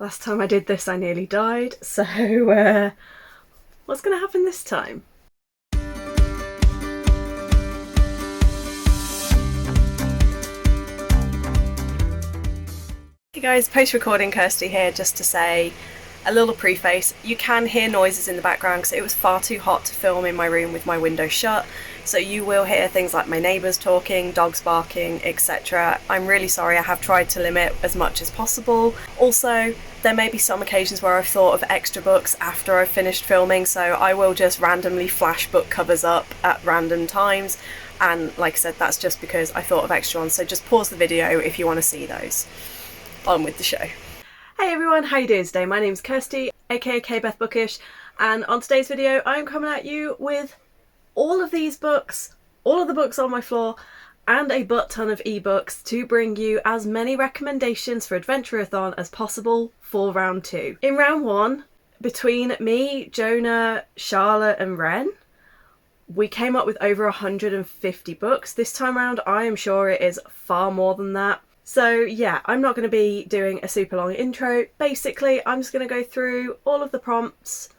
Last time I did this I nearly died, so what's going to happen this time? Hey guys, post-recording Kirsty here just to say a little preface. You can hear noises in the background because it was far too hot to film in my room with my window shut, so you will hear things like my neighbours talking, dogs barking, etc. I'm really sorry, I have tried to limit as much as possible. Also, there may be some occasions where I've thought of extra books after I've finished filming, so I will just randomly flash book covers up at random times, and like I said, that's just because I thought of extra ones, so just pause the video if you want to see those. On with the show. Hey everyone, how you doing today? My name's Kirsty, aka Beth Bookish, and on today's video I'm coming at you with all of these books, all of the books on my floor, and a butt ton of ebooks to bring you as many recommendations for Adventurerathon as possible for round 2. In round 1, between me, Jonah, Charlotte and Ren, we came up with over 150 books. This time around I am sure it is far more than that. So yeah, I'm not going to be doing a super long intro. Basically, I'm just going to go through all of the prompts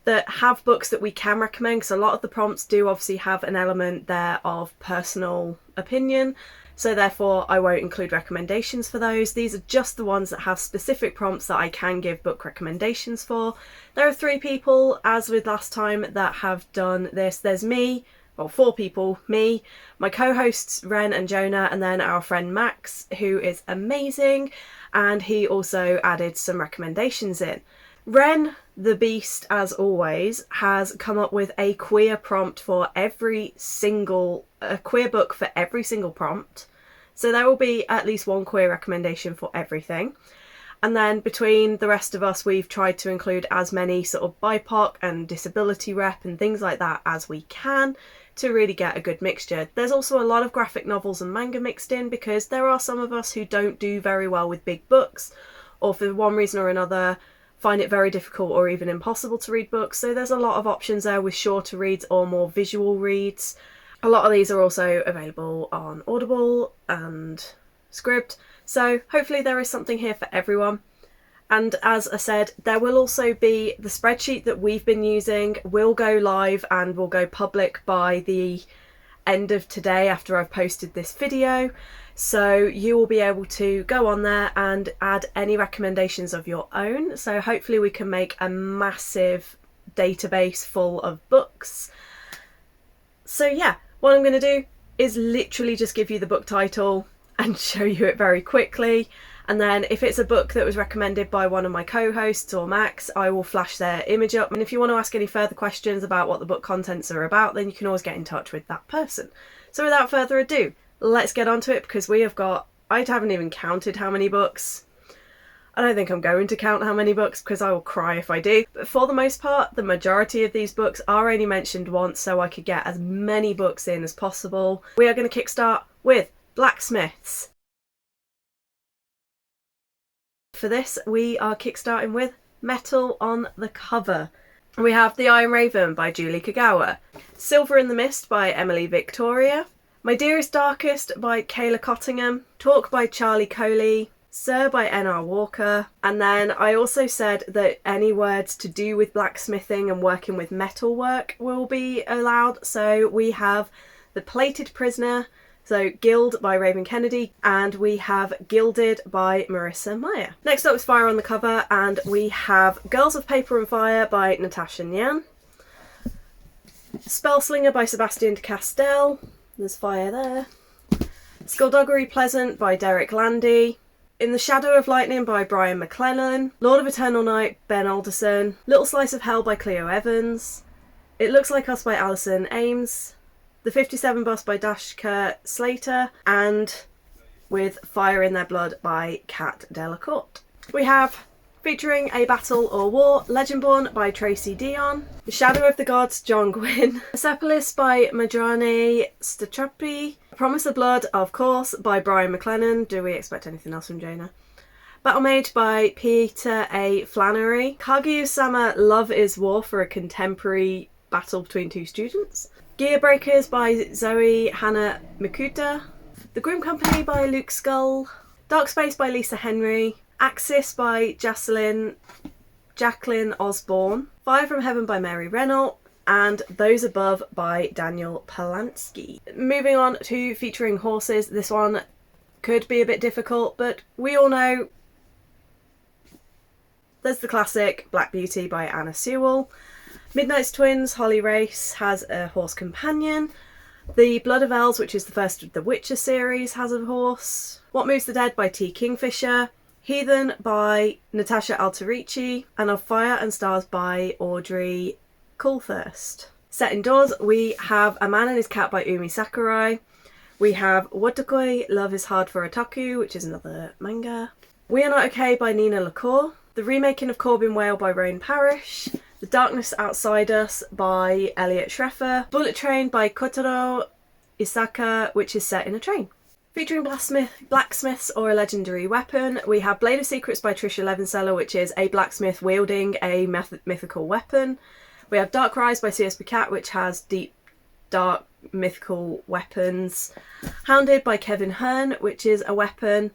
that have books that we can recommend, because a lot of the prompts do obviously have an element there of personal opinion, so therefore I won't include recommendations for those. These are just the ones that have specific prompts that I can give book recommendations for. There are 3 people, as with last time, that have done this. There's me, well, 4 people, me, my co-hosts Ren and Jonah, and then our friend Max, who is amazing, and he also added some recommendations in. Ren, the beast as always, has come up with a queer prompt for every single, a queer book for every single prompt. So there will be at least one queer recommendation for everything. And then between the rest of us, we've tried to include as many sort of BIPOC and disability rep and things like that as we can, to really get a good mixture. There's also a lot of graphic novels and manga mixed in, because there are some of us who don't do very well with big books, or for one reason or another find it very difficult or even impossible to read books. So there's a lot of options there with shorter reads or more visual reads. A lot of these are also available on Audible and Scribd, so hopefully there is something here for everyone. And as I said, there will also be the spreadsheet that we've been using will go live and will go public by the end of today after I've posted this video. So you will be able to go on there and add any recommendations of your own. So hopefully we can make a massive database full of books. So yeah, what I'm going to do is literally just give you the book title and show you it very quickly. And then if it's a book that was recommended by one of my co-hosts or Max, I will flash their image up. And if you want to ask any further questions about what the book contents are about, then you can always get in touch with that person. So without further ado, let's get on to it, because we have got, I haven't even counted how many books. I don't think I'm going to count how many books, because I will cry if I do. But for the most part, the majority of these books are only mentioned once, so I could get as many books in as possible. We are going to kickstart with Blacksmiths. For this, we are kickstarting with Metal on the cover. We have The Iron Raven by Julie Kagawa, Silver in the Mist by Emily Victoria, My Dearest Darkest by Kayla Cottingham, Talk by Charlie Coley, Seer by N.R. Walker, and then I also said that any words to do with blacksmithing and working with metal work will be allowed. So we have The Plated Prisoner, so Guild by Raven Kennedy, and we have Gilded by Marissa Meyer. Next up is Fire on the Cover, and we have Girls of Paper and Fire by Natasha Nyan, Spellslinger by Sebastian de Castell, there's fire there, Skullduggery Pleasant by Derek Landy, In the Shadow of Lightning by Brian McClellan, Lord of Eternal Night, Ben Alderson, Little Slice of Hell by Cleo Evans, It Looks Like Us by Alison Ames, The 57 Bus by Dashka Slater, and With Fire in Their Blood by Kat Delacourt. We have, featuring A Battle or War, Legendborn by Tracy Dion, The Shadow of the Gods, John Gwynne, Persepolis by Madrane Statrapi, Promise of Blood, of course, by Brian McLennan. Do we expect anything else from Jonah? Battle Mage by Peter A. Flannery, Kaguya-sama Love is War for a contemporary battle between 2 students, Gear Breakers by Zoe Hannah Mikuta, The Grim Company by Luke Skull, Dark Space by Lisa Henry, Axis by Jacqueline Osborne, Fire from Heaven by Mary Renault, and Those Above by Daniel Polanski. Moving on to featuring horses, this one could be a bit difficult, but we all know there's the classic Black Beauty by Anna Sewell. Midnight's Twins, Holly Race, has a horse companion. The Blood of Elves, which is the first of the Witcher series, has a horse. What Moves the Dead by T. Kingfisher. Heathen by Natasha Alterici, and Of Fire and Stars by Audrey Coulthurst. Set indoors, we have A Man and His Cat by Umi Sakurai. We have Wotakoi, Love is Hard for Otaku, which is another manga. We Are Not Okay by Nina LaCour. The Remaking of Corbin Whale by Roan Parrish. The Darkness Outside Us by Elliot Schreffer. Bullet Train by Kotaro Isaka, which is set in a train. Featuring blacksmiths or a legendary weapon, we have Blade of Secrets by Trisha Levenseller, which is a blacksmith wielding a mythical weapon. We have Dark Rise by C.S. Cat, which has deep, dark, mythical weapons. Hounded by Kevin Hearn, which is a weapon.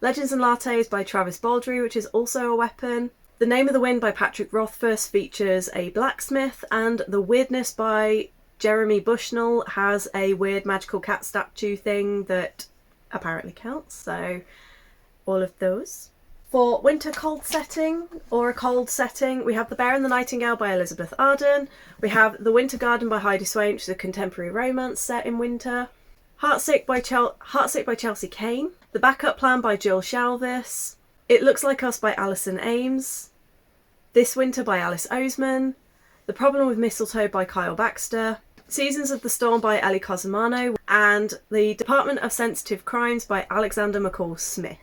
Legends and Lattes by Travis Baldry, which is also a weapon. The Name of the Wind by Patrick Rothfuss features a blacksmith, and The Weirdness by Jeremy Bushnell has a weird magical cat statue thing that apparently counts, so all of those. For winter cold setting, or a cold setting, we have The Bear and the Nightingale by Elizabeth Arden. We have The Winter Garden by Heidi Swain, which is a contemporary romance set in winter. Heartsick by Chelsea Kane. The Backup Plan by Jill Shalvis. It Looks Like Us by Alison Ames. This Winter by Alice Oseman. The Problem with Mistletoe by Kyle Baxter. Seasons of the Storm by Ellie Cosimano. And The Department of Sensitive Crimes by Alexander McCall Smith.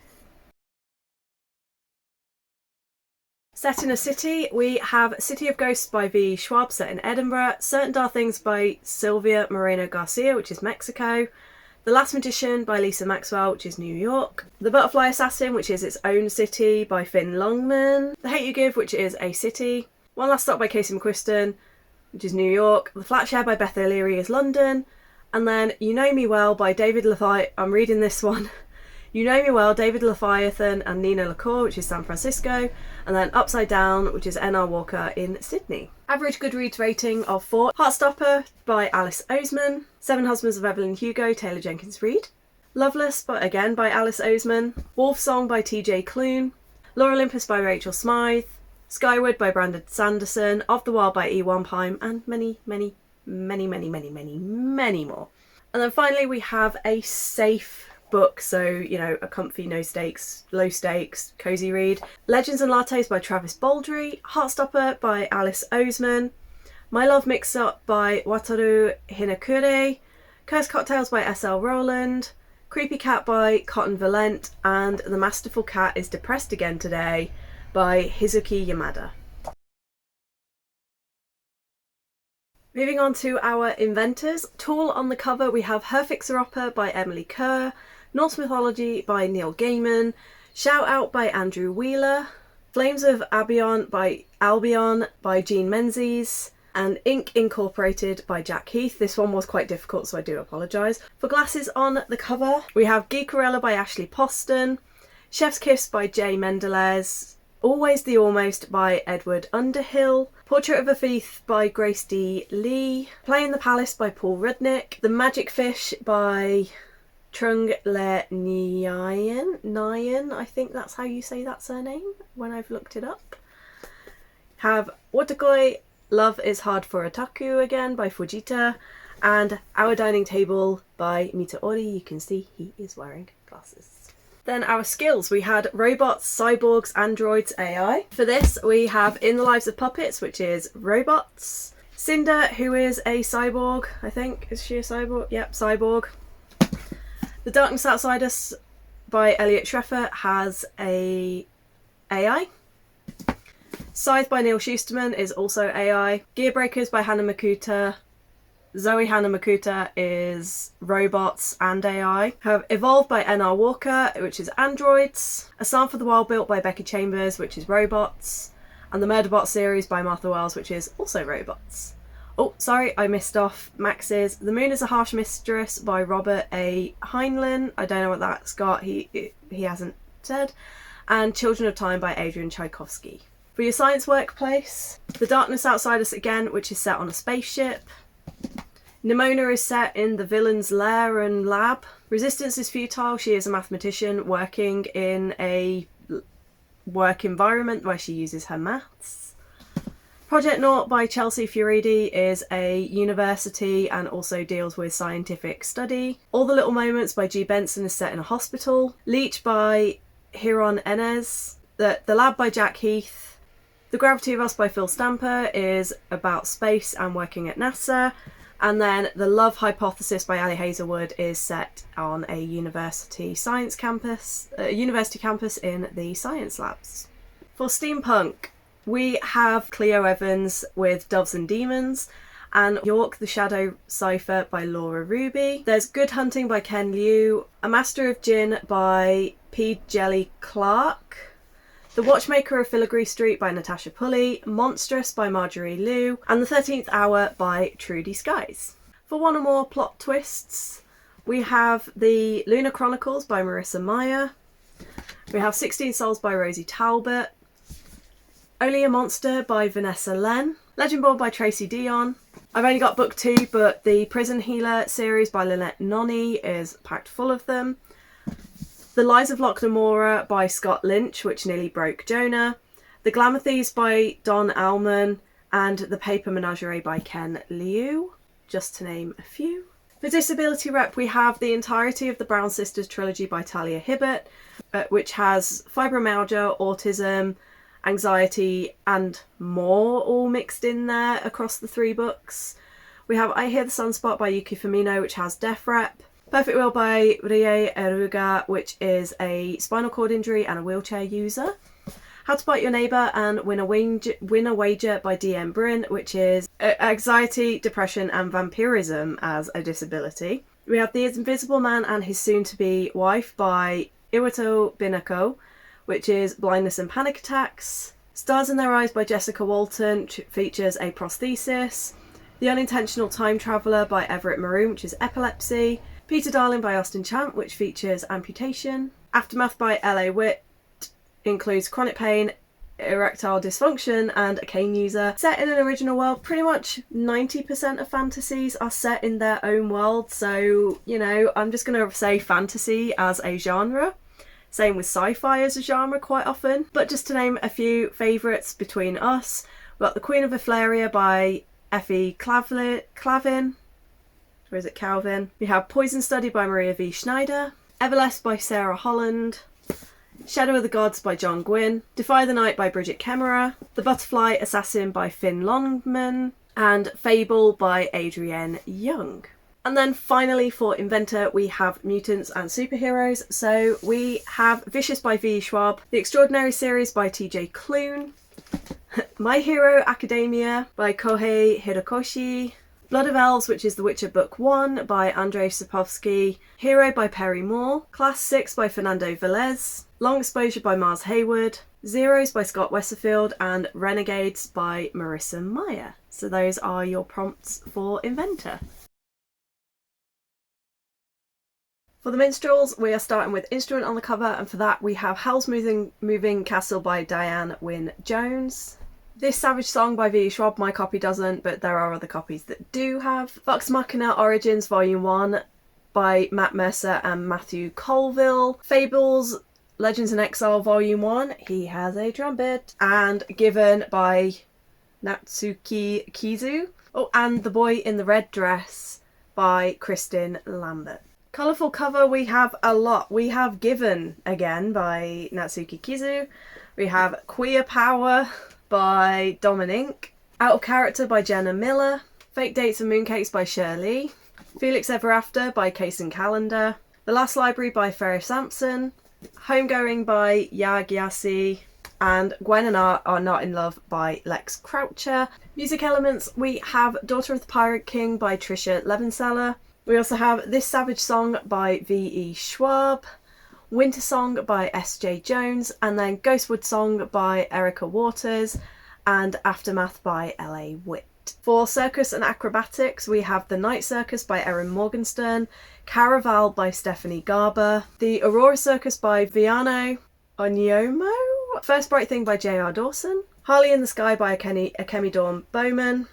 Set in a city, we have City of Ghosts by V. Schwab, set in Edinburgh. Certain Dark Things by Silvia Moreno Garcia, which is Mexico. The Last Magician by Lisa Maxwell, which is New York. The Butterfly Assassin, which is its own city, by Finn Longman. The Hate You Give, which is a city. One Last Stop by Casey McQuiston, which is New York. The Flatshare by Beth O'Leary is London. And then You Know Me Well by David Leviathan. I'm reading this one. You Know Me Well, David Leviathan and Nina LaCour, which is San Francisco. And then Upside Down, which is N.R. Walker in Sydney. Average Goodreads rating of 4. Heartstopper by Alice Oseman. Seven Husbands of Evelyn Hugo, Taylor Jenkins Reid. Loveless, but again by Alice Oseman. Wolf Song by T.J. Clune. Lore Olympus by Rachel Smythe. Skyward by Brandon Sanderson. Of the Wild by E. Wampheim. And many more. And then finally we have a safe book, so you know, a comfy, no stakes, low stakes, cozy read. Legends and Lattes by Travis Baldry. Heartstopper by Alice Oseman. My Love Mix Up by Wataru Hinakure. Cursed Cocktails by S.L. Rowland. Creepy Cat by Cotton Valent. And The Masterful Cat is Depressed Again Today by Hizuki Yamada. Moving on to our inventors. Tool on the cover, we have Her Fixer Upper by Emily Kerr. Norse Mythology by Neil Gaiman. Shout Out by Andrew Wheeler. Flames of Albion by Jean Menzies. And Ink Incorporated by Jack Heath. This one was quite difficult, so I do apologise. For glasses on the cover, we have Geekarella by Ashley Poston. Chef's Kiss by Jay Mendelez. Always the Almost by Edward Underhill. Portrait of a Thief by Grace D. Lee. Play in the Palace by Paul Rudnick. The Magic Fish by Trung Le Nyan, I think that's how you say that surname when I've looked it up. Have Wotakoi, Love is Hard for Otaku again by Fujita. And Our Dining Table by Mitaori. You can see he is wearing glasses. Then our skills, we had robots, cyborgs, androids, AI. For this we have In the Lives of Puppets, which is robots. Cinder, who is a cyborg, I think. Is she a cyborg? Yep, cyborg. The Darkness Outside Us by Elliot Schreffer has a AI. Scythe by Neil Schusterman is also AI. Gearbreakers by Hannah Makuta. Zoe Hannah Makuta is robots and AI. Have Evolved by N.R. Walker, which is androids. A Psalm for the Wild Built by Becky Chambers, which is robots. And the Murderbot series by Martha Wells, which is also robots. Oh, sorry, I missed off Max's. The Moon is a Harsh Mistress by Robert A. Heinlein. I don't know what that's got. He hasn't said. and Children of Time by Adrian Tchaikovsky. For your science workplace, The Darkness Outside Us Again, which is set on a spaceship. Nimona is set in the villain's lair and lab. Resistance is futile. She is a mathematician working in a work environment where she uses her maths. Project Naught by Chelsea Furidi is a university and also deals with scientific study. All the Little Moments by G. Benson is set in a hospital. Leech by Hiron Enes. The Lab by Jack Heath. The Gravity of Us by Phil Stamper is about space and working at NASA. And then The Love Hypothesis by Ali Hazelwood is set on a university campus in the science labs. For steampunk, we have Cleo Evans with Doves and Demons, and York the Shadow Cipher by Laura Ruby. There's Good Hunting by Ken Liu, A Master of Gin by P. Jelly Clark, The Watchmaker of Filigree Street by Natasha Pulley, Monstrous by Marjorie Liu, and The 13th Hour by Trudy Skies. For one or more plot twists, we have The Lunar Chronicles by Marissa Meyer, we have 16 Souls by Rosie Talbot, Only a Monster by Vanessa Len, Legend Born by Tracy Dion. I've only got book 2, but the Prison Healer series by Lynette Nonny is packed full of them. The Lies of Loch Namora by Scott Lynch, which nearly broke Jonah. The Glamour Thieves by Don Allman, and The Paper Menagerie by Ken Liu, just to name a few. For Disability Rep, we have the entirety of the Brown Sisters trilogy by Talia Hibbert, which has fibromyalgia, autism, anxiety, and more all mixed in there across the 3 books. We have I Hear the Sunspot by Yuki Firmino, which has Deaf Rep. Perfect Will by Rie Eruga, which is a spinal cord injury and a wheelchair user. How to Bite Your Neighbour and Win a Wager by D.M. Bryn, which is anxiety, depression and vampirism as a disability. We have The Invisible Man and His Soon-to-Be Wife by Iwato Binako, which is blindness and panic attacks. Stars in Their Eyes by Jessica Walton, which features a prosthesis. The Unintentional Time Traveller by Everett Maroon, which is epilepsy. Peter Darling by Austin Champ, which features amputation. Aftermath by L.A. Witt includes chronic pain, erectile dysfunction, and a cane user. Set in an original world, pretty much 90% of fantasies are set in their own world, so, you know, I'm just going to say fantasy as a genre. Same with sci-fi as a genre quite often. But just to name a few favourites between us, we've got The Queen of Iflaria by Effie Clavin. Or is it Calvin? We have Poison Study by Maria V. Schneider, Everless by Sarah Holland, Shadow of the Gods by John Gwynne, Defy the Night by Bridget Kemmerer, The Butterfly Assassin by Finn Longman, and Fable by Adrienne Young. And then finally for Inventor, we have Mutants and Superheroes. So we have Vicious by V. Schwab, The Extraordinary Series by TJ Klune, My Hero Academia by Kohei Hirokoshi, Blood of Elves, which is The Witcher Book 1 by Andrzej Sapkowski, Hero by Perry Moore, Class 6 by Fernando Velez, Long Exposure by Mars Hayward, Zeros by Scott Westerfield, and Renegades by Marissa Meyer. So those are your prompts for Inventor. For the Minstrels, we are starting with Instrument on the cover, and for that we have Hell's Moving Castle by Diane Wynne Jones. This Savage Song by V. Schwab, my copy doesn't, but there are other copies that do have. Vox Machina Origins Volume 1 by Matt Mercer and Matthew Colville. Fables Legends in Exile Volume 1, he has a trumpet. And Given by Natsuki Kizu. Oh, and The Boy in the Red Dress by Kristen Lambert. Colourful cover, we have a lot. We have Given again by Natsuki Kizu. We have Queer Power by Dominic, Out of Character by Jenna Miller, Fake Dates and Mooncakes by Shirley, Felix Ever After by Kaysen Calendar, The Last Library by Ferris Sampson, Homegoing by Yag Yassi, and Gwen and Art Are Not in Love by Lex Croucher. Music elements, we have Daughter of the Pirate King by Trisha Levenseller. We also have This Savage Song by V.E. Schwab, Winter Song by S.J. Jones, and then Ghostwood Song by Erica Waters, and Aftermath by L.A. Witt. For Circus and Acrobatics, we have The Night Circus by Erin Morgenstern, Caraval by Stephanie Garber, The Aurora Circus by Viano, Onyomo, First Bright Thing by J.R. Dawson, Harley in the Sky by Akemi Dawn Bowman,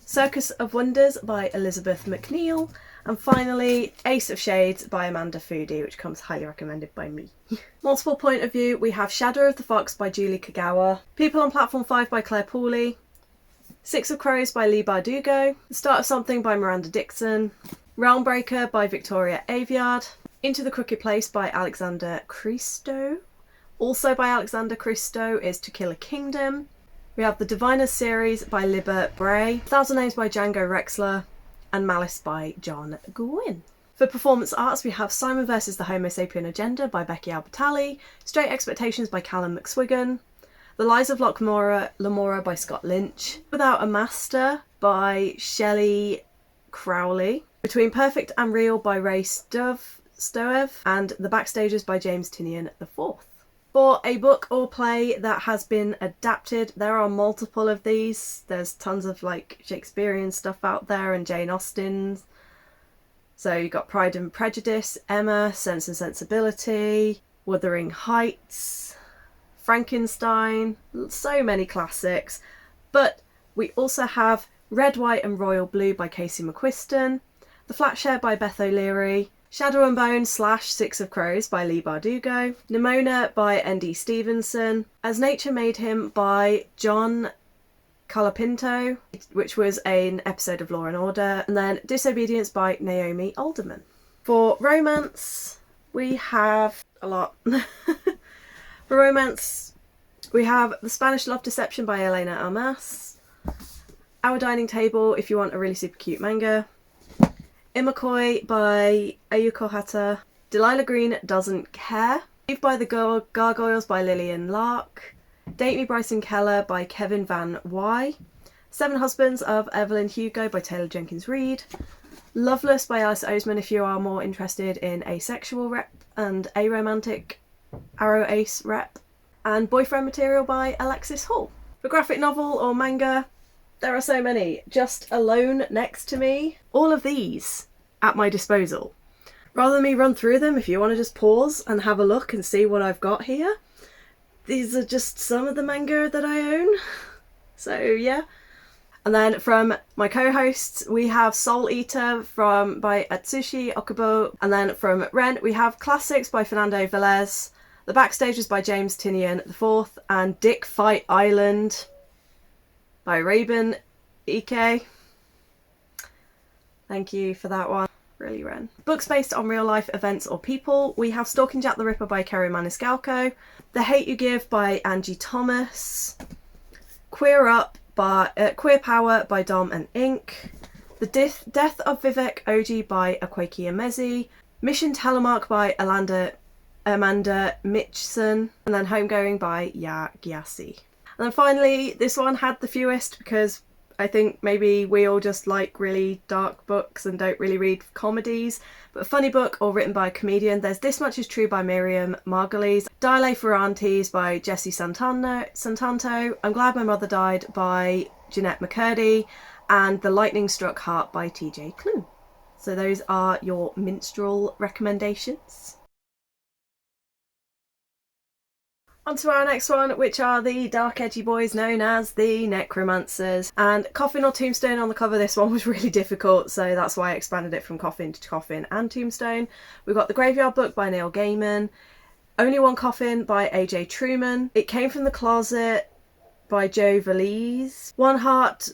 Circus of Wonders by Elizabeth McNeil, and finally Ace of Shades by Amanda Foodie, which comes highly recommended by me. Multiple point of view, we have Shadow of the Fox by Julie Kagawa, People on Platform 5 by Claire Pooley, Six of Crows by Leigh Bardugo, The Start of Something by Miranda Dixon, Realmbreaker by Victoria Aveyard, Into the Crooked Place by Alexander Christo. Also by Alexander Christo is To Kill a Kingdom. We have the Diviners series by Libba Bray, Thousand Names by Django Rexler, and Malice by John Gwynne. For performance arts, we have Simon vs. the Homo Sapien Agenda by Becky Albertalli, Straight Expectations by Callum McSwiggan, The Lies of Lamora by Scott Lynch, Without a Master by Shelley Crowley, Between Perfect and Real by Ray Stoev, and The Backstagers by James Tinian IV. For a book or play that has been adapted, there are multiple of these. There's tons of like Shakespearean stuff out there and Jane Austen's. So you've got Pride and Prejudice, Emma, Sense and Sensibility, Wuthering Heights, Frankenstein, so many classics. But we also have Red, White and Royal Blue by Casey McQuiston, The Flat Share by Beth O'Leary, Shadow and Bone / Six of Crows by Leigh Bardugo, Nimona by N.D. Stevenson, As Nature Made Him by John Colapinto, which was an episode of Law and Order, and then Disobedience by Naomi Alderman. For romance, we have a lot. For romance, we have The Spanish Love Deception by Elena Almas, Our Dining Table if you want a really super cute manga, Imakoi by Ayuko Hata, Delilah Green Doesn't Care, Eve by the Gargoyles by Lillian Lark, Date Me Bryson Keller by Kevin Van Wy, Seven Husbands of Evelyn Hugo by Taylor Jenkins Reid, Loveless by Alice Oseman if you are more interested in asexual rep and aromantic Arrow Ace rep, and Boyfriend Material by Alexis Hall. For graphic novel or manga, there are so many. Just alone next to me, all of these at my disposal. Rather than me run through them, if you want to just pause and have a look and see what I've got here, these are just some of the manga that I own. So yeah. And then from my co-hosts, we have Soul Eater by Atsushi Okubo. And then from Rent, we have Classics by Fernando Velez, The Backstagers by James Tinian IV, and Dick Fight Island by Raven Ike. Thank you for that one. Really, Ren. Books based on real life events or people. We have Stalking Jack the Ripper by Kerry Maniscalco, The Hate You Give by Angie Thomas, Queer Power by Dom and Ink, The Death of Vivek Oji by Akweki Emezi, Mission Telemark by Amanda Mitchson, and then Homegoing by Ya Gyasi. And then finally, this one had the fewest because I think maybe we all just like really dark books and don't really read comedies. But a funny book or written by a comedian, there's This Much Is True by Miriam Margolyes, Diale Ferrantes by Jesse Santanto, I'm Glad My Mother Died by Jeanette McCurdy, and The Lightning Struck Heart by TJ Klune. So those are your Minstrel recommendations. On to our next one, which are the dark edgy boys known as the Necromancers. And Coffin or Tombstone on the cover, this one was really difficult, so that's why I expanded it from Coffin to Coffin and Tombstone. We've got The Graveyard Book by Neil Gaiman, Only One Coffin by AJ Truman, It Came From the Closet by Joe Valise, One Heart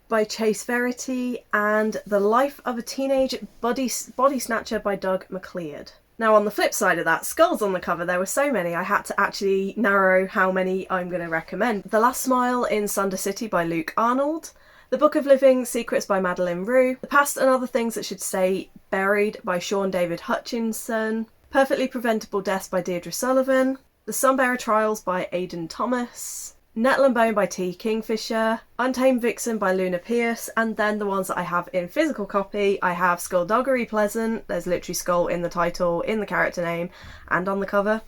by Chase Verity, and The Life of a Teenage Body Snatcher by Doug McLeod. Now on the flip side of that, skulls on the cover, there were so many I had to actually narrow how many I'm going to recommend. The Last Smile in Sunder City by Luke Arnold, The Book of Living Secrets by Madeline Rue, The Past and Other Things That Should Stay Buried by Sean David Hutchinson, Perfectly Preventable Deaths by Deirdre Sullivan, The Sunbearer Trials by Aidan Thomas, Nettle and Bone by T. Kingfisher, Untamed Vixen by Luna Pierce, and then the ones that I have in physical copy, I have Skullduggery Pleasant, there's literally skull in the title, in the character name, and on the cover.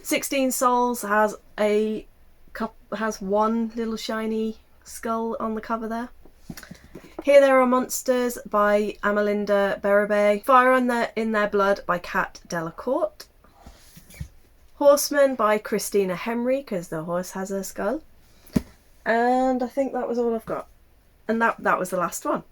16 Souls has one little shiny skull on the cover there. Here There Are Monsters by Amalinda Berabe, Fire in Their Blood by Kat Delacourt, Horseman by Christina Henry, because the horse has a skull. And I think that was all I've got. And that was the last one.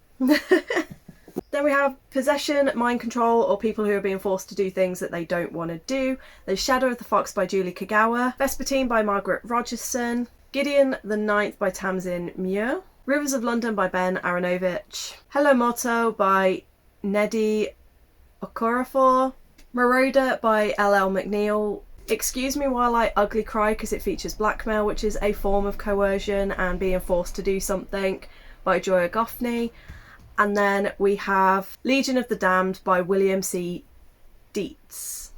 Then we have Possession, Mind Control, or people who are being forced to do things that they don't want to do. There's Shadow of the Fox by Julie Kagawa, Vespertine by Margaret Rogerson, Gideon the Ninth by Tamsin Muir, Rivers of London by Ben Aronovich, Hello Moto by Neddy Okorafor, Marauder by L.L. McNeil, Excuse Me While I Ugly Cry because it features blackmail, which is a form of coercion and being forced to do something, by Joya Goffney. And then we have Legion of the Damned by William C. Dietz.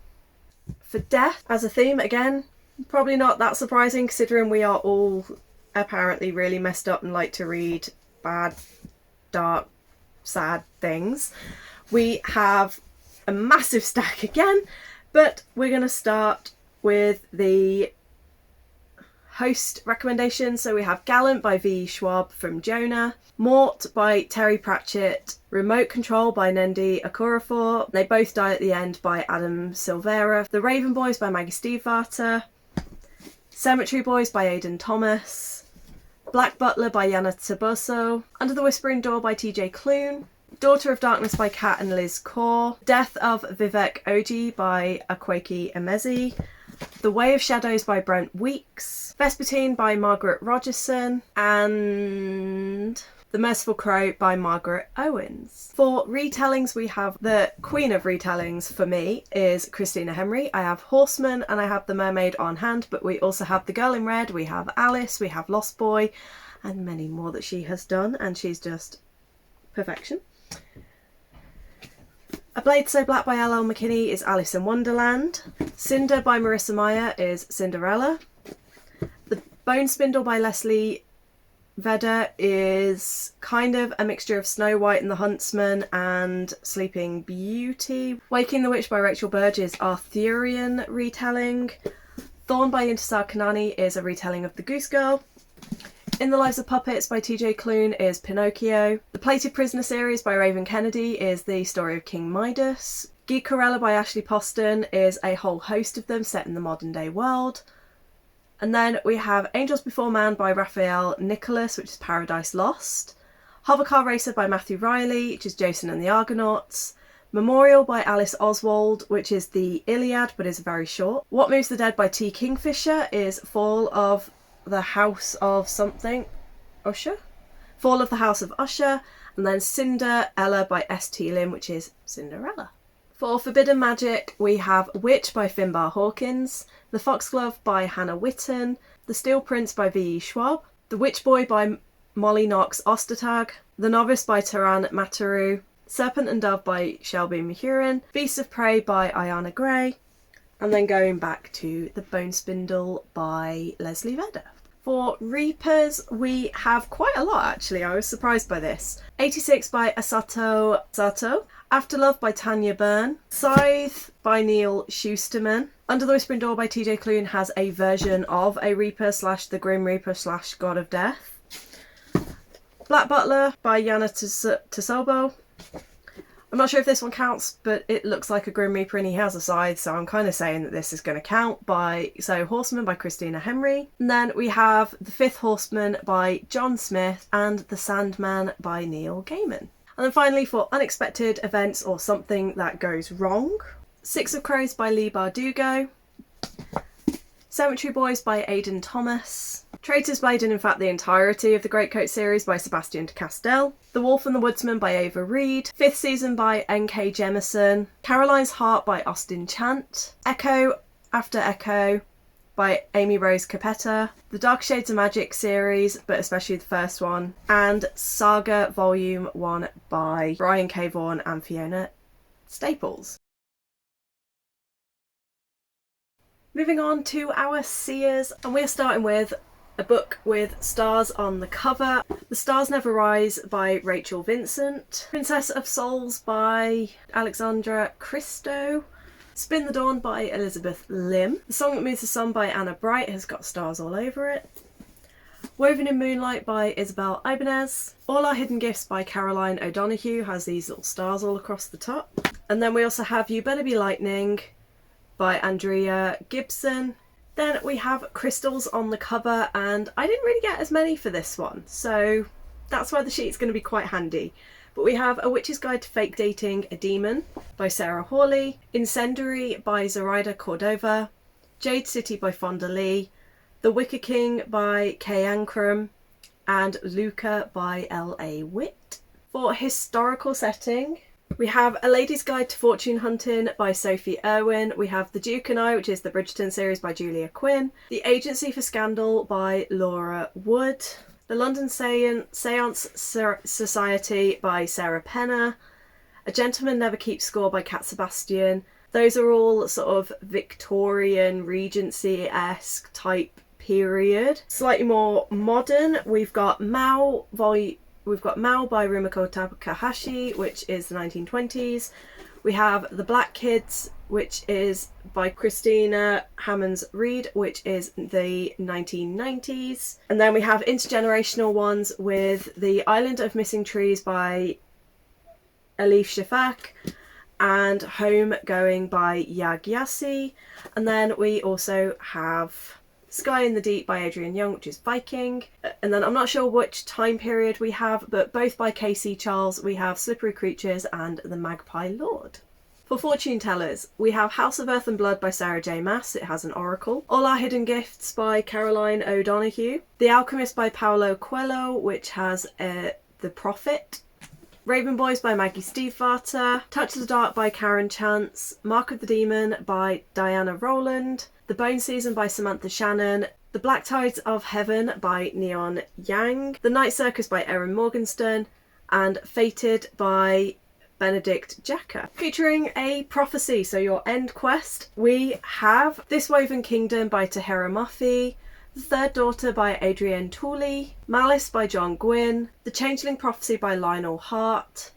For death as a theme, again, probably not that surprising considering we are all apparently really messed up and like to read bad, dark, sad things. We have a massive stack again, but we're going to start with the host recommendations. So we have Gallant by V. Schwab from Jonah, Mort by Terry Pratchett, Remote Control by Nendi Okorafor, They Both Die at the End by Adam Silvera, The Raven Boys by Maggie Stiefvater, Cemetery Boys by Aidan Thomas, Black Butler by Yana Taboso, Under the Whispering Door by TJ Clune, Daughter of Darkness by Kat and Liz Kaur, Death of Vivek Oji by Akweki Emezi, The Way of Shadows by Brent Weeks, Vespertine by Margaret Rogerson, and The Merciful Crow by Margaret Owens. For retellings, we have the queen of retellings for me is Christina Henry. I have Horseman and I have The Mermaid on hand, but we also have The Girl in Red, we have Alice, we have Lost Boy, and many more that she has done, and she's just perfection. A Blade So Black by L.L. McKinney is Alice in Wonderland. Cinder by Marissa Meyer is Cinderella. The Bone Spindle by Leslie Vedder is kind of a mixture of Snow White and the Huntsman and Sleeping Beauty. Waking the Witch by Rachel Burge is Arthurian retelling. Thorn by Intisar Kanani is a retelling of The Goose Girl. In the Lives of Puppets by TJ Clune is Pinocchio. The Plated Prisoner series by Raven Kennedy is the story of King Midas. Geekorella by Ashley Poston is a whole host of them set in the modern day world. And then we have Angels Before Man by Raphael Nicholas, which is Paradise Lost. Hovercar Racer by Matthew Riley, which is Jason and the Argonauts. Memorial by Alice Oswald, which is the Iliad but is very short. What Moves the Dead by T. Kingfisher is Fall of the House of something, Usher? Fall of the House of Usher, and then Cinderella by S.T. Lim, which is Cinderella. For Forbidden Magic, we have Witch by Finbar Hawkins, The Foxglove by Hannah Witten, The Steel Prince by V.E. Schwab, The Witch Boy by Molly Knox Ostertag, The Novice by Taran Mataru, Serpent and Dove by Shelby Mahurin, Beasts of Prey by Ayana Gray, and then going back to The Bone Spindle by Leslie Vedder. For Reapers, we have quite a lot actually, I was surprised by this. 86 by Asato Sato, Afterlove by Tanya Byrne, Scythe by Neil Schusterman, Under the Whispering Door by TJ Clune has a version of a Reaper / the Grim Reaper / God of Death. Black Butler by Yana Tsobo. I'm not sure if this one counts, but it looks like a Grim Reaper and he has a scythe, so I'm kind of saying that this is going to count. So Horseman by Christina Henry. And then we have The Fifth Horseman by John Smith and The Sandman by Neil Gaiman. And then finally for unexpected events or something that goes wrong, Six of Crows by Lee Bardugo, Cemetery Boys by Aidan Thomas, Traitor's Blade and in fact the entirety of the Greatcoat series by Sebastian de Castell, The Wolf and the Woodsman by Ava Reed, Fifth Season by N.K. Jemisin, Caroline's Heart by Austin Chant, Echo After Echo by Amy Rose Capetta, the Dark Shades of Magic series, but especially the first one, and Saga Volume 1 by Brian K. Vaughan and Fiona Staples. Moving on to our Seers, and we're starting with a book with stars on the cover. The Stars Never Rise by Rachel Vincent, Princess of Souls by Alexandra Christo, Spin the Dawn by Elizabeth Lim, The Song That Moves the Sun by Anna Bright has got stars all over it, Woven in Moonlight by Isabel Ibanez, All Our Hidden Gifts by Caroline O'Donoghue has these little stars all across the top, and then we also have You Better Be Lightning by Andrea Gibson. Then we have crystals on the cover, and I didn't really get as many for this one, so that's why the sheet's going to be quite handy. But we have A Witch's Guide to Fake Dating a Demon by Sarah Hawley, Incendiary by Zoraida Cordova, Jade City by Fonda Lee, The Wicker King by Kay Ankrum, and Luca by L.A. Witt. For historical setting, we have A Lady's Guide to Fortune Hunting by Sophie Irwin. We have The Duke and I, which is the Bridgerton series by Julia Quinn. The Agency for Scandal by Laura Wood. The London Seance Society by Sarah Penner. A Gentleman Never Keeps Score by Cat Sebastian. Those are all sort of Victorian, Regency-esque type period. Slightly more modern, we've got Mao by Rumiko Takahashi, which is the 1920s. We have The Black Kids, which is by Christina Hammonds Reed, which is the 1990s. And then we have intergenerational ones with The Island of Missing Trees by Elif Shafak and Home Going by Yag Yassi. And then we also have Sky in the Deep by Adrian Young, which is Viking. And then I'm not sure which time period we have, but both by K.C. Charles. We have Slippery Creatures and The Magpie Lord. For fortune tellers, we have House of Earth and Blood by Sarah J. Maas. It has an oracle. All Our Hidden Gifts by Caroline O'Donoghue. The Alchemist by Paulo Coelho, which has The Prophet. Raven Boys by Maggie Stiefvater. Touch of the Dark by Karen Chance. Mark of the Demon by Diana Rowland. The Bone Season by Samantha Shannon. The Black Tides of Heaven by Neon Yang. The Night Circus by Erin Morgenstern. And Fated by Benedict Jacker. Featuring a prophecy, so your end quest, we have This Woven Kingdom by Tahira Muffy. The Third Daughter by Adrienne Tooley. Malice by John Gwynne. The Changeling Prophecy by Lionel Hart.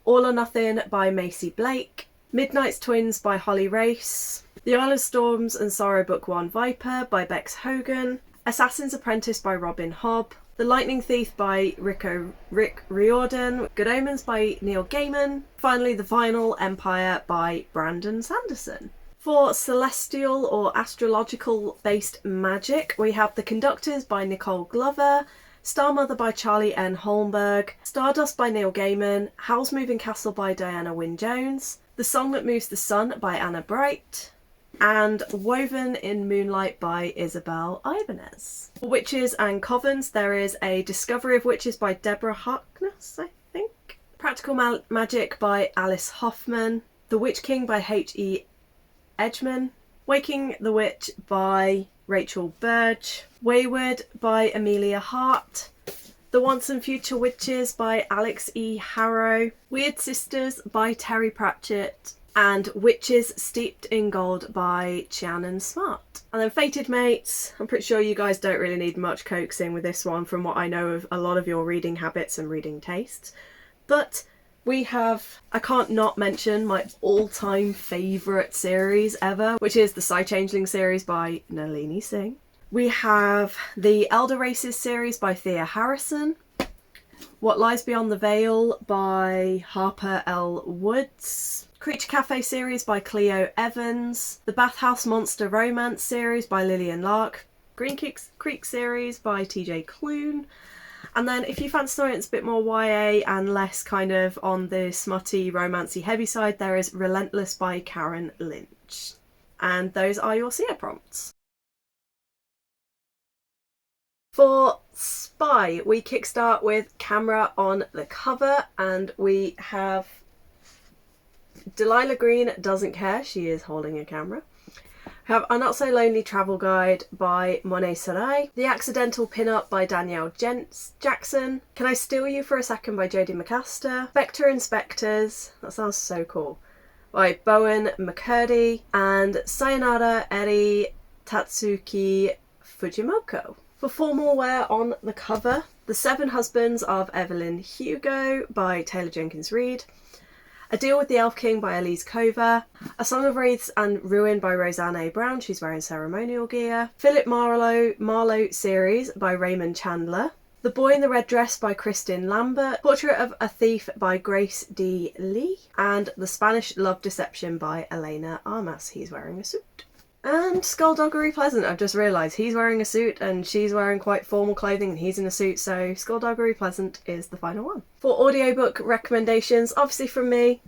All or Nothing by Macy Blake. Midnight's Twins by Holly Race. The Isle of Storms and Sorrow Book 1 Viper by Bex Hogan. Assassin's Apprentice by Robin Hobb. The Lightning Thief by Rick Riordan. Good Omens by Neil Gaiman. Finally, The Final Empire by Brandon Sanderson. For celestial or astrological based magic, we have The Conductors by Nicole Glover. Star Mother by Charlie N. Holmberg. Stardust by Neil Gaiman. Howl's Moving Castle by Diana Wynne Jones. The Song That Moves the Sun by Anna Bright. And Woven in Moonlight by Isabel Ibanez. For witches and covens, there is A Discovery of Witches by Deborah Harkness, I think. Practical Magic by Alice Hoffman. The Witch King by H.E. Edgman. Waking the Witch by Rachel Burge. Wayward by Amelia Hart. The Once and Future Witches by Alex E. Harrow. Weird Sisters by Terry Pratchett. And Witches Steeped in Gold by Chianan Smart. And then Fated Mates. I'm pretty sure you guys don't really need much coaxing with this one from what I know of a lot of your reading habits and reading tastes. But we have, I can't not mention my all-time favourite series ever, which is the Psy-Changeling series by Nalini Singh. We have the Elder Races series by Thea Harrison. What Lies Beyond the Veil by Harper L. Woods. Creature Cafe series by Cleo Evans. The Bathhouse Monster Romance series by Lillian Lark. Green Creek series by TJ Clune. And then if you fancy something that's a bit more YA and less kind of on the smutty, romancy heavy side, there is Relentless by Karen Lynch. And those are your Seer prompts. For Spy, we kickstart with camera on the cover, and we have Delilah Green Doesn't Care, she is holding a camera. We have A Not So Lonely Travel Guide by Monet Sarai. The Accidental Pin-Up by Danielle Jackson. Can I Steal You for a Second by Jodie McAster. Spectre Inspectors, that sounds so cool, by Bowen McCurdy. And Sayonara Eri Tatsuki Fujimoto. For formal wear on the cover, The Seven Husbands of Evelyn Hugo by Taylor Jenkins Reid. A Deal with the Elf King by Elise Cover. A Song of Wraiths and Ruin by Roseanne A. Brown, she's wearing ceremonial gear. Philip Marlowe series by Raymond Chandler. The Boy in the Red Dress by Kristin Lambert, Portrait of a Thief by Grace D. Lee, and The Spanish Love Deception by Elena Armas. He's wearing a suit. And Skullduggery Pleasant, I've just realised he's wearing a suit and she's wearing quite formal clothing and he's in a suit, so Skullduggery Pleasant is the final one. For audiobook recommendations, obviously from me,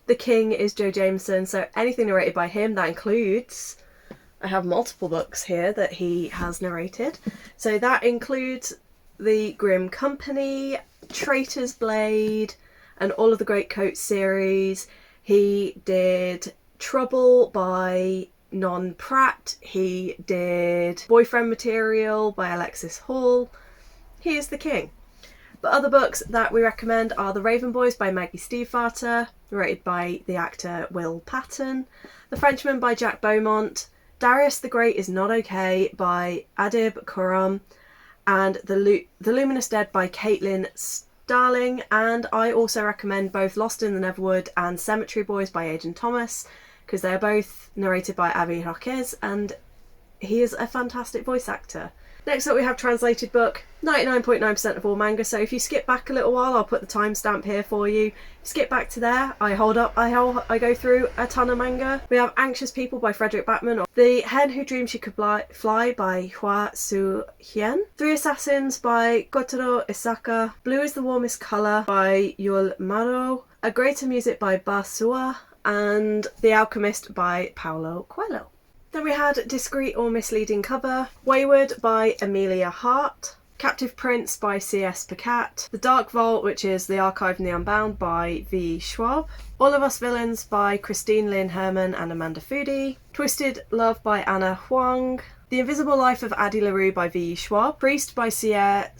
the king is Joe Jameson, so anything narrated by him, that includes, I have multiple books here that he has narrated, so that includes The Grim Company, Traitor's Blade, and all of the Great Coat series. He did Trouble by Non Pratt, he did Boyfriend Material by Alexis Hall. He is the king. The other books that we recommend are The Raven Boys by Maggie Stiefvater, narrated by the actor Will Patton, The Frenchman by Jack Beaumont, Darius the Great is Not Okay by Adib Khorram, and The Luminous Dead by Caitlin Starling. And I also recommend both Lost in the Neverwood and Cemetery Boys by Aidan Thomas, because they're both narrated by Avi Marquez and he is a fantastic voice actor. Next up we have translated book, 99.9% of all manga, so if you skip back a little while, I'll put the timestamp here for you. Skip back to there, I go through a ton of manga. We have Anxious People by Frederick Backman, The Hen Who Dreamed She Could Fly by Hua Su Hien, Three Assassins by Kotaro Isaka, Blue is the Warmest Colour by Yul Maro, A Greater Music by Basua, and The Alchemist by Paulo Coelho. Then we had Discreet or Misleading Cover, Wayward by Amelia Hart, Captive Prince by C.S. Pacat, The Dark Vault, which is The Archive and the Unbound by V. Schwab, All of Us Villains by Christine Lynn Herman and Amanda Foody, Twisted Love by Anna Huang, The Invisible Life of Addie LaRue by V. Schwab, Priest by Sierra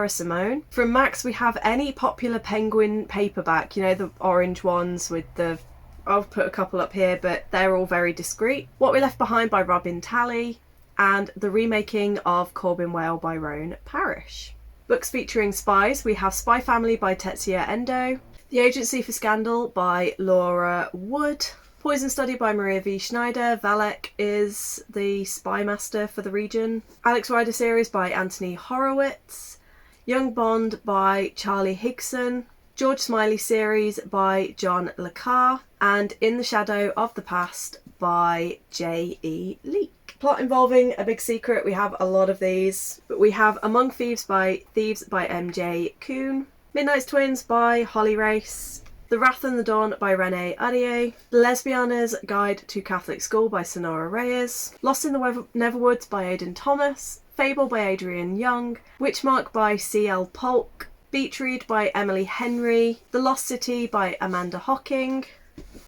Simone. From Max we have any popular Penguin paperback, you know, the orange ones with the, I'll put a couple up here, but they're all very discreet. What We Left Behind by Robin Talley, and the remaking of Corbin Whale by Roan Parrish. Books featuring spies, we have Spy Family by Tetsuya Endo, The Agency for Scandal by Laura Wood, Poison Study by Maria V. Schneider, Valek is the spy master for the region, Alex Rider series by Anthony Horowitz, Young Bond by Charlie Higson, George Smiley series by John Le Carre, and In the Shadow of the Past by J.E. Leake. Plot involving a big secret, we have a lot of these, but we have Among Thieves by M.J. Kuhn, Midnight's Twins by Holly Race, The Wrath and the Dawn by Renee Arier, The Lesbiana's Guide to Catholic School by Sonora Reyes, Lost in the Neverwoods by Aidan Thomas, Fable by Adrian Young, Witchmark by C.L. Polk, Beach Read by Emily Henry, The Lost City by Amanda Hocking,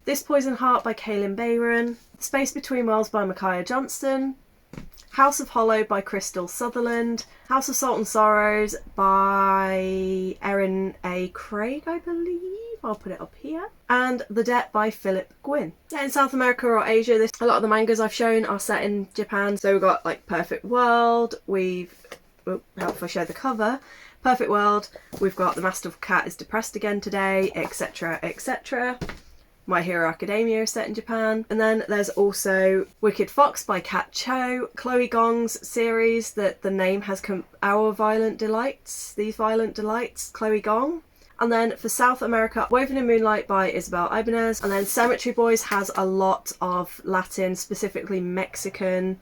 This Poison Heart by Kaylin Bayron, The Space Between Worlds by Micaiah Johnston, House of Hollow by Crystal Sutherland, House of Salt and Sorrows by Erin A. Craig, I believe. I'll put it up here. And The Debt by Philip Gwynn. Yeah, in South America or Asia, a lot of the mangas I've shown are set in Japan. So we've got like Perfect World, how if I show the cover? Perfect World, we've got The Masterful Cat is Depressed Again Today, etc, etc. My Hero Academia is set in Japan. And then there's also Wicked Fox by Kat Cho, Chloe Gong's series that the name has come, Our Violent Delights, These Violent Delights, Chloe Gong. And then for South America, Woven in Moonlight by Isabel Ibanez. And then Cemetery Boys has a lot of Latin, specifically Mexican,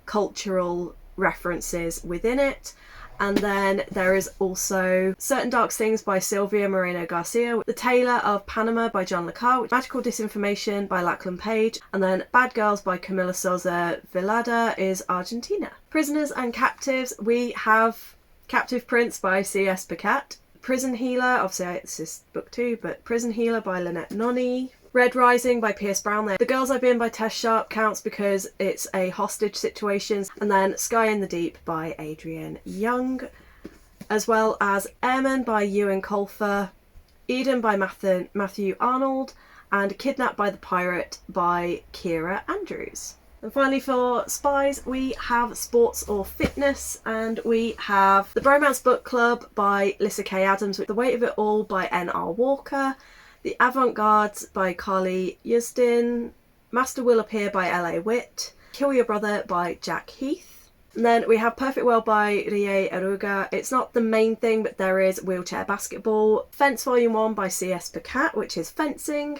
cultural references within it. And then there is also Certain Dark Things by Sylvia Moreno Garcia, The Tailor of Panama by John Le Carre, Magical Disinformation by Lachlan Page, and then Bad Girls by Camila Souza Vilada is Argentina. Prisoners and Captives, we have Captive Prince by C.S. Pacat, Prison Healer, obviously it's just book 2, but Prison Healer by Lynette Noni, Red Rising by Pierce Brown there. The Girls I've Been by Tess Sharp counts because it's a hostage situation. And then Sky in the Deep by Adrian Young, as well as Airman by Ewan Colfer, Eden by Matthew Arnold, and Kidnapped by the Pirate by Kira Andrews. And finally for spies, we have Sports or Fitness, and we have The Bromance Book Club by Lissa K. Adams, The Weight of It All by N.R. Walker, The Avant-Gardes by Carly Yusdin, Master Will Appear by L.A. Witt, Kill Your Brother by Jack Heath, And then we have Perfect World by Rie Aruga. It's not the main thing, but there is Wheelchair Basketball. Fence Volume 1 by C.S. Pacat, which is fencing.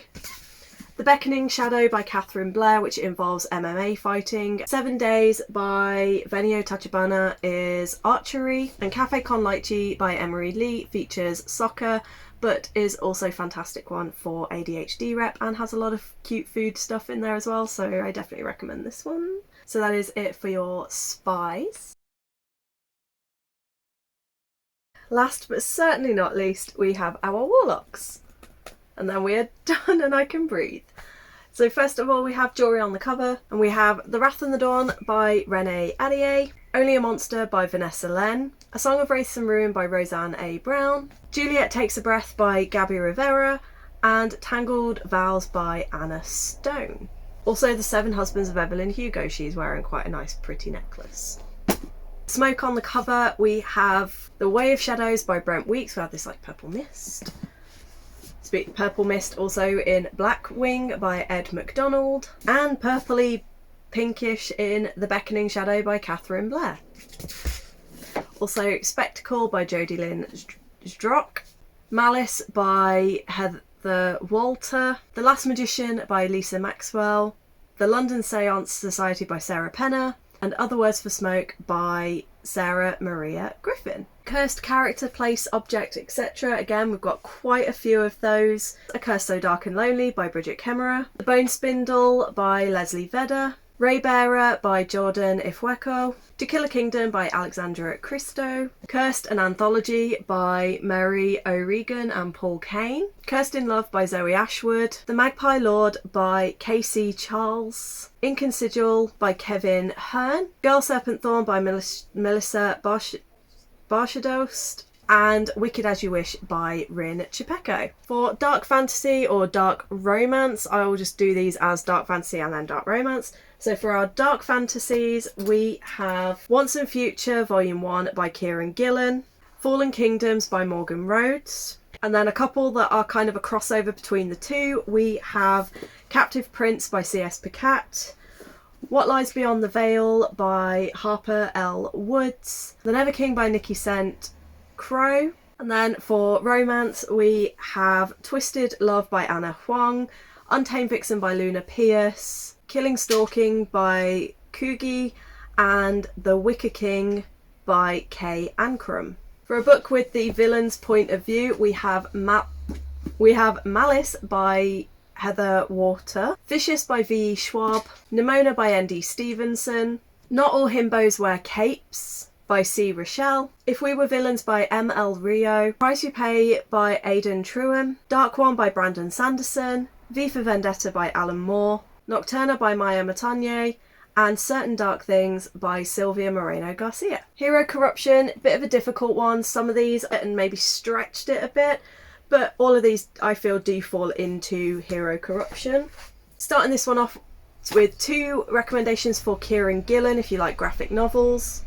The Beckoning Shadow by Catherine Blair, which involves MMA fighting. 7 Days by Venio Tachibana is archery. And Cafe Con Leche by Emery Lee features soccer, but is also a fantastic one for ADHD rep and has a lot of cute food stuff in there as well, so I definitely recommend this one. So that is it for your spies. Last but certainly not least, we have our warlocks. And then we are done and I can breathe. So first of all, we have Jory on the cover, and we have The Wrath and the Dawn by Renee Allier, Only a Monster by Vanessa Len, A Song of Wraiths and Ruin by Roseanne A. Brown, Juliet Takes a Breath by Gabby Rivera, and Tangled Vows by Anna Stone. Also The Seven Husbands of Evelyn Hugo, she's wearing quite a nice pretty necklace. Smoke on the cover, we have The Way of Shadows by Brent Weeks, we have this like purple mist. Purple Mist also in Black Wing by Ed McDonald, and purpley pinkish in The Beckoning Shadow by Catherine Blair. Also Spectacle by Jodie Lynn Strock, Malice by Heather Walter, The Last Magician by Lisa Maxwell, The London Seance Society by Sarah Penner, and Other Words for Smoke by Sarah Maria Griffin. Cursed Character, Place, Object, etc. Again, we've got quite a few of those. A Curse So Dark and Lonely by Bridget Kemmerer. The Bone Spindle by Leslie Vedder. Raybearer by Jordan Ifweko. To Kill a Kingdom by Alexandra Christo. Cursed, an Anthology by Mary O'Regan and Paul Kane. Cursed in Love by Zoe Ashwood. The Magpie Lord by Casey Charles. Inconsidual by Kevin Hearn. Girl Serpent Thorn by Melissa Barshadost, and Wicked As You Wish by Rin Chipeko. For dark fantasy or dark romance, I will just do these as dark fantasy and then dark romance. So for our dark fantasies, we have Once and Future Volume 1 by Kieran Gillen, Fallen Kingdoms by Morgan Rhodes, and then a couple that are kind of a crossover between the two. We have Captive Prince by C.S. Pacat, What Lies Beyond the Veil by Harper L. Woods, The Never King by Nikki Sent Crow, and then for romance we have Twisted Love by Anna Huang, Untamed Vixen by Luna Pierce, Killing Stalking by Kugi, and The Wicker King by Kay Ankrum. For a book with the villain's point of view, we have Malice by Heather Water, Vicious by V. Schwab, Nimona by N.D. Stevenson, Not All Himbos Wear Capes by C. Rochelle, If We Were Villains by M. L. Rio, Price You Pay by Aidan Truham, Dark One by Brandon Sanderson, V for Vendetta by Alan Moore, Nocturna by Maya Matanye, and Certain Dark Things by Sylvia Moreno Garcia. Hero Corruption, bit of a difficult one. Some of these and maybe stretched it a bit, but all of these I feel do fall into Hero Corruption. Starting this one off with 2 recommendations for Kieran Gillen if you like graphic novels,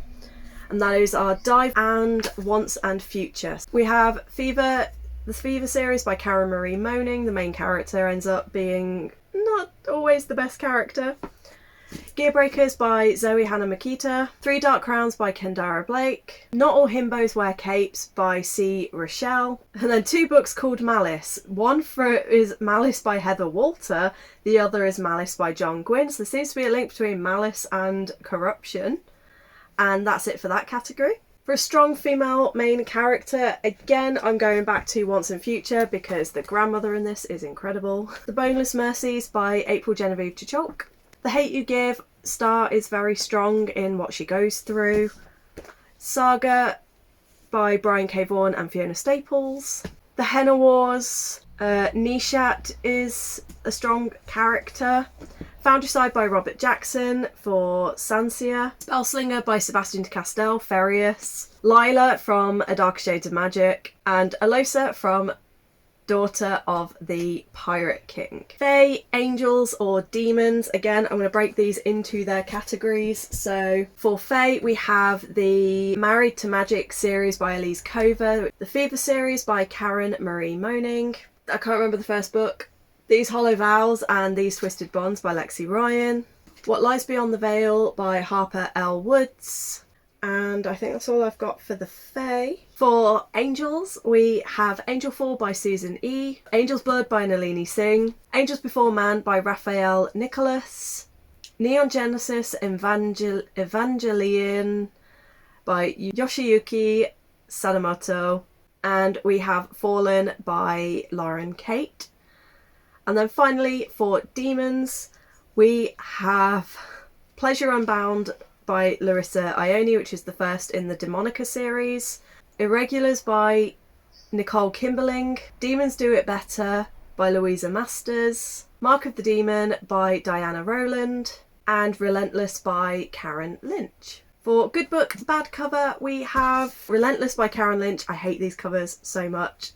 and those are Dive and Once and Future. We have Fever, the Fever series by Karen Marie Moaning. The main character ends up being not always the best character. Gearbreakers by Zoe Hannah Makita, 3 Dark Crowns by Kendara Blake, Not All Himbos Wear Capes by C. Rochelle, and then 2 books called Malice. One is Malice by Heather Walter, the other is Malice by John Gwynne, so there seems to be a link between Malice and Corruption, and that's it for that category. For a strong female main character, again I'm going back to Once and Future because the grandmother in this is incredible. The Boneless Mercies by April Genevieve Chicholk. The Hate You Give, Star is very strong in what she goes through. Saga by Brian K. Vaughan and Fiona Staples. The Henna Wars, Nishat is a strong character. Foundricide by Robert Jackson for Sansia. Spellslinger by Sebastian de Castell, Ferius. Lila from A Dark Shades of Magic. And Alosa from Daughter of the Pirate King. Fae, angels or demons, again I'm going to break these into their categories. So for Fae we have the Married to Magic series by Elise Cover, the Fever series by Karen Marie Moaning, I can't remember the first book, These Hollow Vows and These Twisted Bonds by Lexi Ryan, What Lies Beyond the Veil by Harper L. Woods. And I think that's all I've got for the Fae. For Angels, we have Angelfall by Susan E., Angel's Blood by Nalini Singh, Angels Before Man by Raphael Nicholas, Neon Genesis Evangelion by Yoshiyuki Sadamoto, and we have Fallen by Lauren Kate. And then finally, for Demons, we have Pleasure Unbound by Larissa Ione, which is the first in the Demonica series, Irregulars by Nicole Kimberling, Demons Do It Better by Louisa Masters, Mark of the Demon by Diana Rowland, and Relentless by Karen Lynch. For Good Book, Bad Cover, we have Relentless by Karen Lynch. I hate these covers so much.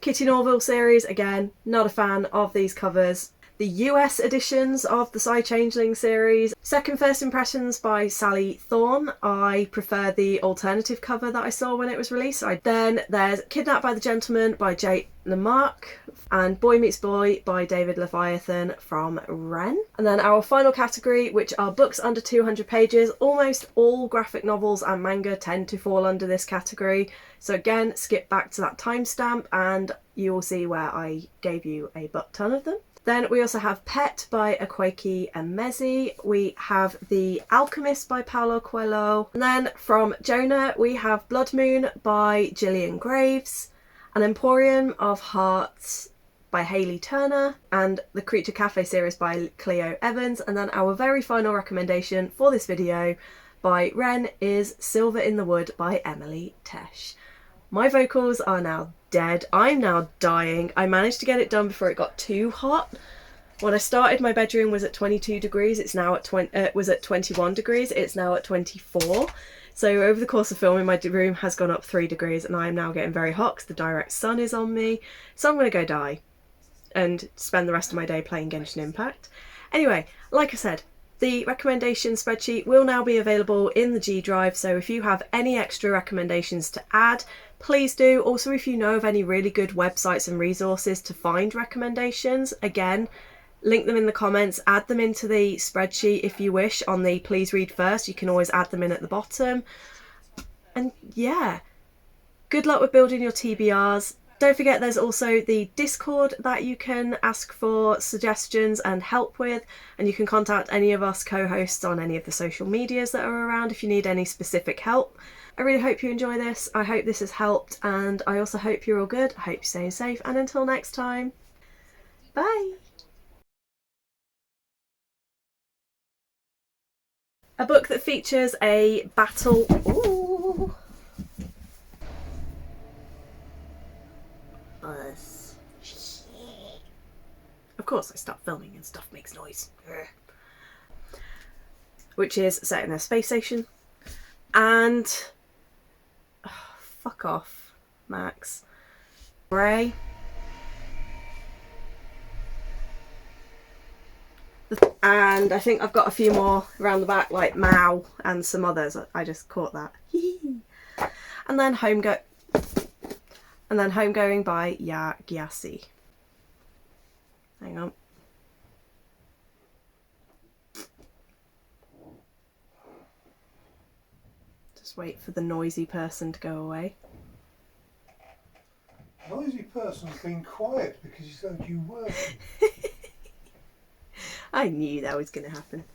Kitty Norville series, again, not a fan of these covers. The US editions of the Psy Changeling series. Second First Impressions by Sally Thorne. I prefer the alternative cover that I saw when it was released. Then there's Kidnapped by the Gentleman by Jake Lamarck, and Boy Meets Boy by David Leviathan from Wren. And then our final category, which are books under 200 pages. Almost all graphic novels and manga tend to fall under this category. So again, skip back to that timestamp and you will see where I gave you a butt ton of them. Then we also have Pet by Akwaeke Emezi. We have The Alchemist by Paulo Coelho. And then from Jonah, we have Blood Moon by Gillian Graves, An Emporium of Hearts by Hayley Turner, and the Creature Cafe series by Cleo Evans. And then our very final recommendation for this video by Wren is Silver in the Wood by Emily Tesh. My vocals are now dead. I'm now dying. I managed to get it done before it got too hot. When I started, my bedroom was at 22 degrees. It's now at was at 21 degrees. It's now at 24. So over the course of filming, my room has gone up 3 degrees and I am now getting very hot because the direct sun is on me. So I'm going to go die and spend the rest of my day playing Genshin Impact. Anyway, like I said, the recommendation spreadsheet will now be available in the G Drive, so if you have any extra recommendations to add, please do. Also, if you know of any really good websites and resources to find recommendations, again, link them in the comments, add them into the spreadsheet if you wish on the Please Read First. You can always add them in at the bottom. And yeah, good luck with building your TBRs. Don't forget there's also the Discord that you can ask for suggestions and help with, and you can contact any of us co-hosts on any of the social medias that are around if you need any specific help. I really hope you enjoy this. I hope this has helped, and I also hope you're all good. I hope you're staying safe, and until next time, bye! A book that features a battle... Ooh. Of course I start filming and stuff makes noise. Which is set in a space station. And... oh, fuck off, Max. Grey. And I think I've got a few more around the back, like Mao and some others. I just caught that. And then Homegoing by Ya Gyasi. Hang on. Just wait for the noisy person to go away. Noisy person's been quiet because he said you were. I knew that was going to happen.